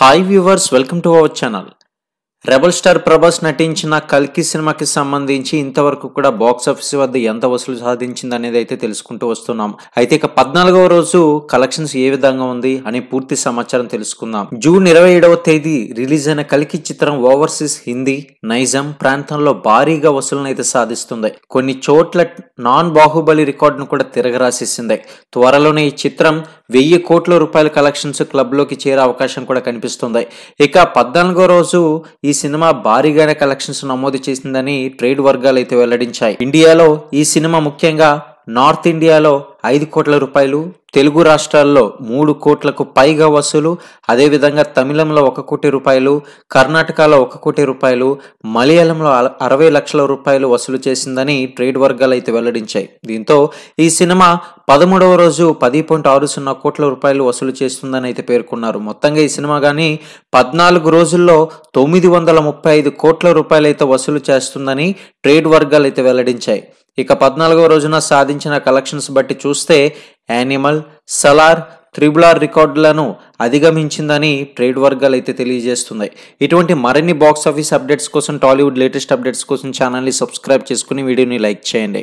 Hi viewers, welcome to our channel. Rebel star Prabhas నటించిన కల్కి సినిమాకి సంబంధించి ఇంతవరకు కూడా బాక్స్ ఆఫీస్ వద్ద ఎంత వసూలు సాధించింది అనేది అయితే తెలుసుకుంటూ వస్తున్నాం. అయితే ఇక 14వ రోజు కలెక్షన్స్ ఏ విధంగా ఉంది అని పూర్తి సమాచారం తెలుసుకుందాం. జూన్ 27వ తేదీ రిలీజ్ అయిన కల్కి చిత్రం ఓవర్సీస్ హిందీ, నైజాం ప్రాంతంలో భారీగా వసూలను అయితే సాధిస్తుంది. కొన్ని చోట్ల నాన్ బాహుబలి రికార్డును కూడా తిరగరాసేసింది. త్వరలోనే ఈ చిత్రం 1000 కోట్ల రూపాయల కలెక్షన్స్ క్లబ్ లోకి చేరే అవకాశం కూడా కనిపిస్తుంది. ఇక 14వ రోజు ఈ సినిమా భారీగానే కలెక్షన్స్ నమోదు చేసిందని ట్రేడ్ వర్గాలు అయితే వెల్లడించాయి. ఇండియాలో ఈ సినిమా ముఖ్యంగా నార్త్ ఇండియాలో 5 కోట్ల రూపాయలు, తెలుగు రాష్ట్రాల్లో 3 కోట్లకు పైగా వసూలు, అదేవిధంగా తమిళంలో 1 కోటి రూపాయలు, కర్ణాటకలో 1 కోటి రూపాయలు, మలయాళంలో 60 లక్షల రూపాయలు వసూలు చేసిందని ట్రేడ్ వర్గాలు అయితే వెల్లడించాయి. దీంతో ఈ సినిమా 13వ రోజు 10.60 కోట్ల రూపాయలు వసూలు చేస్తుందని అయితే పేర్కొన్నారు. మొత్తంగా ఈ సినిమా కానీ 14 రోజుల్లో 935 కోట్ల రూపాయలు అయితే వసూలు చేస్తుందని ట్రేడ్ వర్గాలు అయితే వెల్లడించాయి. ఇక 14వ రోజున సాధించిన కలెక్షన్స్ బట్టి చూస్తే యానిమల్, సలార్, త్రిబుల్ రికార్డులను అధిగమించిందని ట్రేడ్ వర్గాలు అయితే తెలియజేస్తున్నాయి. ఇటువంటి మరిన్ని బాక్స్ ఆఫీస్ అప్డేట్స్ కోసం, టాలీవుడ్ లేటెస్ట్ అప్డేట్స్ కోసం ఛానల్ని సబ్స్క్రైబ్ చేసుకుని వీడియోని లైక్ చేయండి.